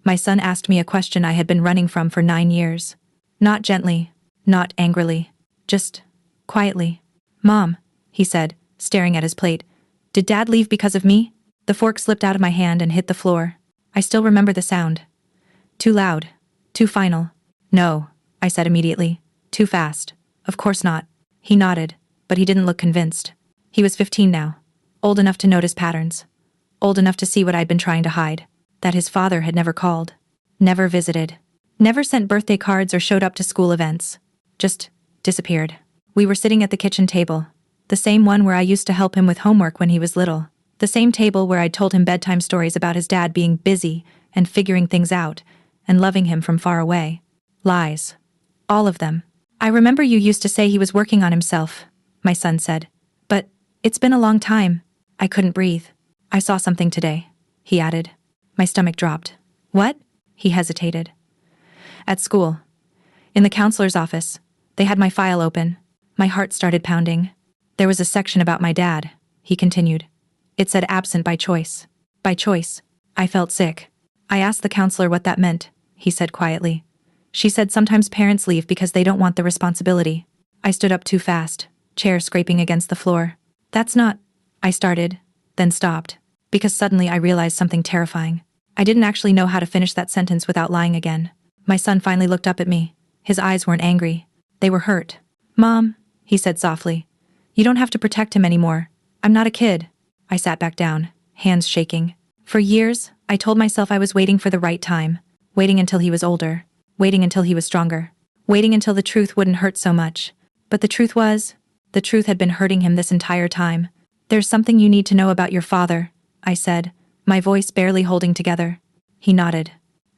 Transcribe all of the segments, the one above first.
My son asked me a question I had been running from for 9 years. Not gently, not angrily, just quietly. "Mom," he said, staring at his plate, "did Dad leave because of me?" The fork slipped out of my hand and hit the floor. I still remember the sound. Too loud. Too final. "No," I said immediately. "Too fast. Of course not." He nodded, but he didn't look convinced. He was 15 now. Old enough to notice patterns. Old enough to see what I'd been trying to hide. That his father had never called. Never visited. Never sent birthday cards or showed up to school events. Just disappeared. We were sitting at the kitchen table. The same one where I used to help him with homework when he was little. The same table where I'd told him bedtime stories about his dad being busy and figuring things out and loving him from far away. Lies. All of them. "I remember you used to say he was working on himself," my son said. "But it's been a long time." I couldn't breathe. "I saw something today," he added. My stomach dropped. "What?" He hesitated. "At school. In the counselor's office. They had my file open." My heart started pounding. "There was a section about my dad," he continued. "It said absent by choice." By choice. I felt sick. "I asked the counselor what that meant," he said quietly. "She said sometimes parents leave because they don't want the responsibility." I stood up too fast, chair scraping against the floor. "That's not," I started, then stopped, because suddenly I realized something terrifying. I didn't actually know how to finish that sentence without lying again. My son finally looked up at me. His eyes weren't angry. They were hurt. "Mom," he said softly, "you don't have to protect him anymore. I'm not a kid." I sat back down, hands shaking. For years, I told myself I was waiting for the right time, waiting until he was older, waiting until he was stronger, waiting until the truth wouldn't hurt so much. But the truth had been hurting him this entire time. "There's something you need to know about your father," I said, my voice barely holding together. He nodded.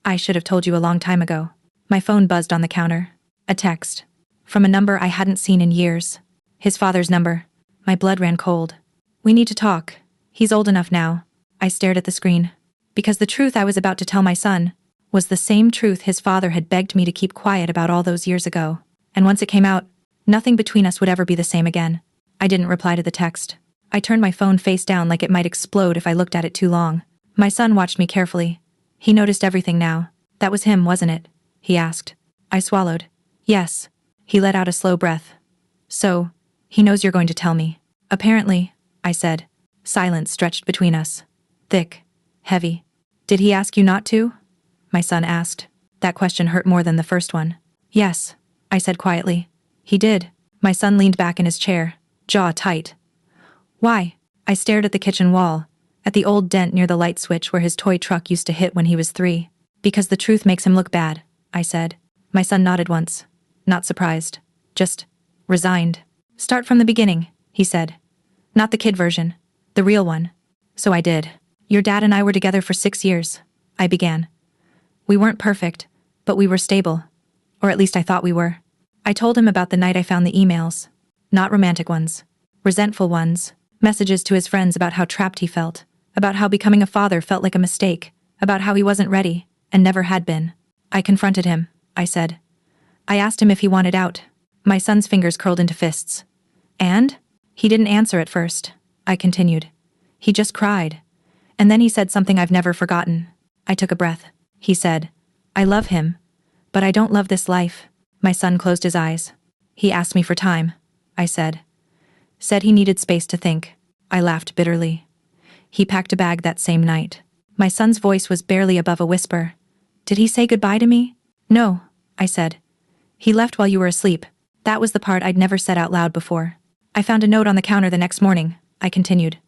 "I should have told you a long time ago." My phone buzzed on the counter. A text. From a number I hadn't seen in years. His father's number. My blood ran cold. "We need to talk. He's old enough now." I stared at the screen. Because the truth I was about to tell my son was the same truth his father had begged me to keep quiet about all those years ago. And once it came out, nothing between us would ever be the same again. I didn't reply to the text. I turned my phone face down like it might explode if I looked at it too long. My son watched me carefully. He noticed everything now. "That was him, wasn't it?" he asked. I swallowed. "Yes." He let out a slow breath. "So, he knows you're going to tell me." "Apparently," I said. Silence stretched between us. Thick. Heavy. "Did he ask you not to?" my son asked. That question hurt more than the first one. "Yes," I said quietly. "He did." My son leaned back in his chair, jaw tight. "Why?" I stared at the kitchen wall, at the old dent near the light switch where his toy truck used to hit when he was 3. "Because the truth makes him look bad," I said. My son nodded once. Not surprised. Just resigned. "Start from the beginning," he said. "Not the kid version. The real one." So I did. "Your dad and I were together for 6 years," I began. "We weren't perfect, but we were stable. Or at least I thought we were." I told him about the night I found the emails. Not romantic ones. Resentful ones. Messages to his friends about how trapped he felt. About how becoming a father felt like a mistake. About how he wasn't ready, and never had been. I confronted him, I said. I asked him if he wanted out. My son's fingers curled into fists. "And?" "He didn't answer at first," I continued. "He just cried. And then he said something I've never forgotten." I took a breath. He said, "I love him. But I don't love this life." My son closed his eyes. "He asked me for time," I said. Said he needed space to think. I laughed bitterly. "He packed a bag that same night." My son's voice was barely above a whisper. "Did he say goodbye to me?" "No," I said. "He left while you were asleep." That was the part I'd never said out loud before. "I found a note on the counter the next morning," I continued.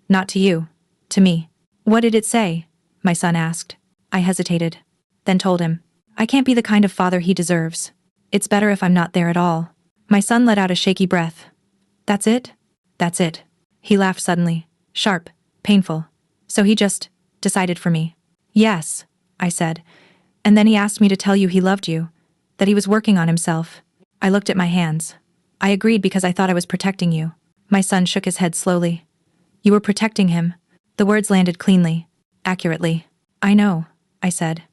"Not to you. To me." "What did it say?" my son asked. I hesitated. Then told him, "I can't be the kind of father he deserves. It's better if I'm not there at all." My son let out a shaky breath. "That's it?" "That's it." He laughed suddenly. Sharp. Painful. "So he just decided for me." "Yes," I said. "And then he asked me to tell you he loved you. That he was working on himself." I looked at my hands. I agreed because I thought I was protecting you. My son shook his head slowly. "You were protecting him." The words landed cleanly. Accurately. "I know," I said.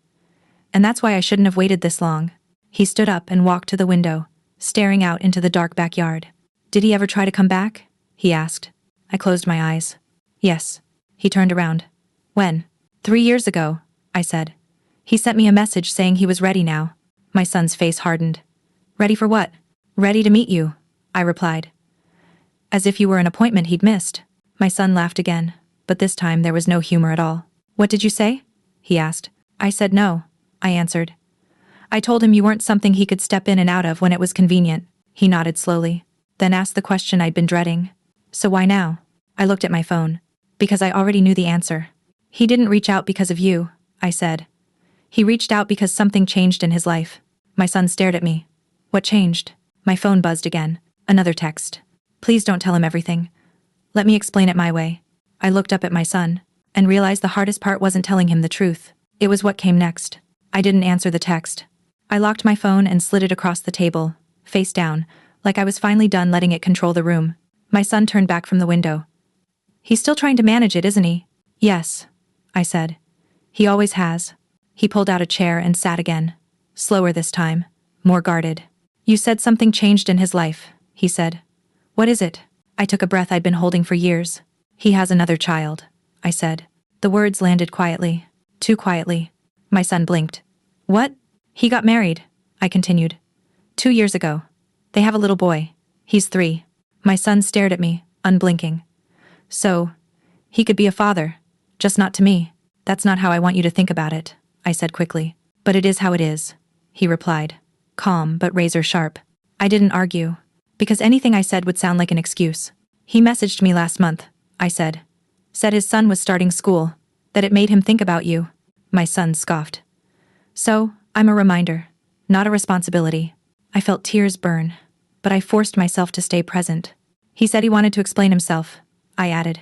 "And that's why I shouldn't have waited this long." He stood up and walked to the window, staring out into the dark backyard. "Did he ever try to come back?" he asked. I closed my eyes. "Yes." He turned around. "When?" 3 years ago," I said. He sent me a message saying he was ready now. My son's face hardened. Ready for what? Ready to meet you, I replied. As if you were an appointment he'd missed. My son laughed again, but this time there was no humor at all. What did you say? He asked. I said no, I answered. I told him you weren't something he could step in and out of when it was convenient. He nodded slowly, then asked the question I'd been dreading. So why now? I looked at my phone. Because I already knew the answer. He didn't reach out because of you, I said. He reached out because something changed in his life. My son stared at me. What changed? My phone buzzed again. Another text. Please don't tell him everything. Let me explain it my way. I looked up at my son and realized the hardest part wasn't telling him the truth. It was what came next. I didn't answer the text. I locked my phone and slid it across the table, face down, like I was finally done letting it control the room. My son turned back from the window. He's still trying to manage it, isn't he? Yes, I said. He always has. He pulled out a chair and sat again. Slower this time. More guarded. You said something changed in his life, he said. What is it? I took a breath I'd been holding for years. He has another child, I said. The words landed quietly. Too quietly. My son blinked. What? He got married, I continued. 2 years ago. They have a little boy. He's 3. My son stared at me, unblinking. So, he could be a father. Just not to me. That's not how I want you to think about it, I said quickly. But it is how it is, he replied. Calm but razor sharp. I didn't argue, because anything I said would sound like an excuse. He messaged me last month, I said. Said his son was starting school, that it made him think about you. My son scoffed. So, I'm a reminder, not a responsibility. I felt tears burn, but I forced myself to stay present. He said he wanted to explain himself, I added,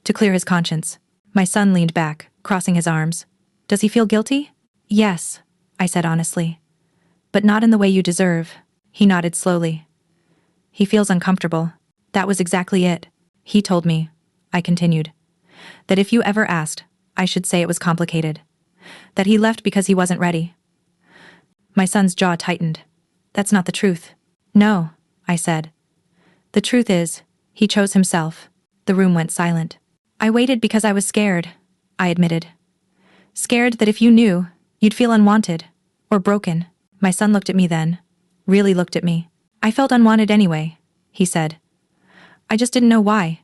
to clear his conscience. My son leaned back, crossing his arms. Does he feel guilty? Yes, I said honestly. But not in the way you deserve. He nodded slowly. He feels uncomfortable. That was exactly it. He told me, I continued, that if you ever asked, I should say it was complicated. That he left because he wasn't ready. My son's jaw tightened. That's not the truth. No, I said. The truth is, he chose himself. The room went silent. I waited because I was scared, I admitted. Scared that if you knew, you'd feel unwanted, or broken. My son looked at me then. Really looked at me. I felt unwanted anyway, he said. I just didn't know why.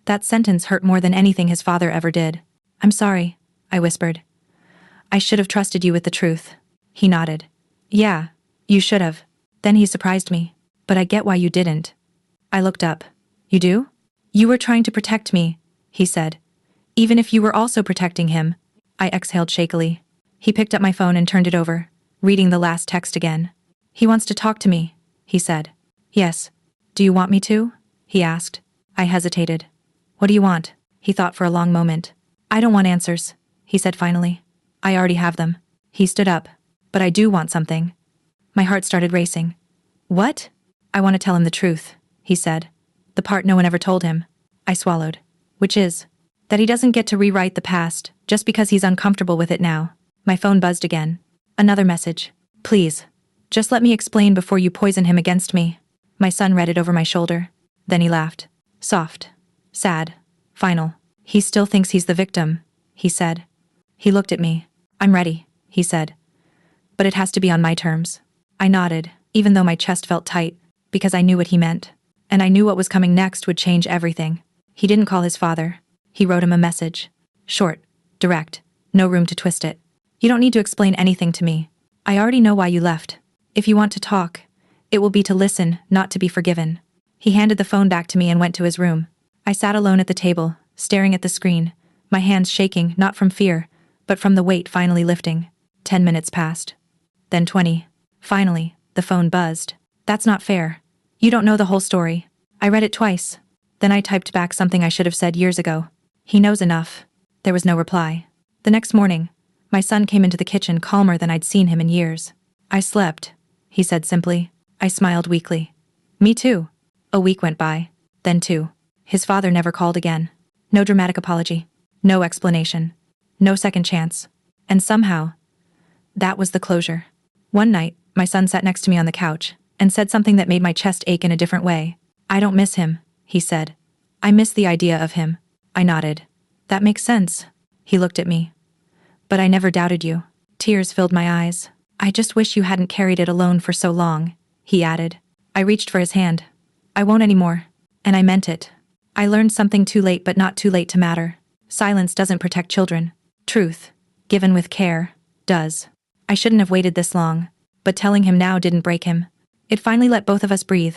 That sentence hurt more than anything his father ever did. I'm sorry, I whispered. I should have trusted you with the truth. He nodded. Yeah, you should have. Then he surprised me. But I get why you didn't. I looked up. You do? You were trying to protect me, he said. Even if you were also protecting him. I exhaled shakily. He picked up my phone and turned it over, reading the last text again. He wants to talk to me, he said. Yes. Do you want me to? He asked. I hesitated. What do you want? He thought for a long moment. I don't want answers, he said finally. I already have them. He stood up. But I do want something. My heart started racing. What? I want to tell him the truth, he said. The part no one ever told him. I swallowed. Which is that he doesn't get to rewrite the past just because he's uncomfortable with it now. My phone buzzed again. Another message. Please. Just let me explain before you poison him against me. My son read it over my shoulder. Then he laughed. Soft. Sad. Final. He still thinks he's the victim, he said. He looked at me. I'm ready, he said. But it has to be on my terms. I nodded, even though my chest felt tight, because I knew what he meant. And I knew what was coming next would change everything. He didn't call his father. He wrote him a message. Short. Direct. No room to twist it. You don't need to explain anything to me. I already know why you left. If you want to talk, it will be to listen, not to be forgiven. He handed the phone back to me and went to his room. I sat alone at the table, staring at the screen, my hands shaking not from fear, but from the weight finally lifting. 10 minutes passed. Then 20. Finally, the phone buzzed. That's not fair. You don't know the whole story. I read it twice. Then I typed back something I should have said years ago. He knows enough. There was no reply. The next morning, my son came into the kitchen calmer than I'd seen him in years. I slept, he said simply. I smiled weakly. Me too. A week went by. Then 2. His father never called again. No dramatic apology. No explanation. No second chance. And somehow, that was the closure. One night, my son sat next to me on the couch and said something that made my chest ache in a different way. I don't miss him, he said. I miss the idea of him. I nodded. That makes sense. He looked at me. But I never doubted you. Tears filled my eyes. I just wish you hadn't carried it alone for so long, he added. I reached for his hand. I won't anymore. And I meant it. I learned something too late, but not too late to matter. Silence doesn't protect children. Truth, given with care, does. I shouldn't have waited this long, but telling him now didn't break him. It finally let both of us breathe.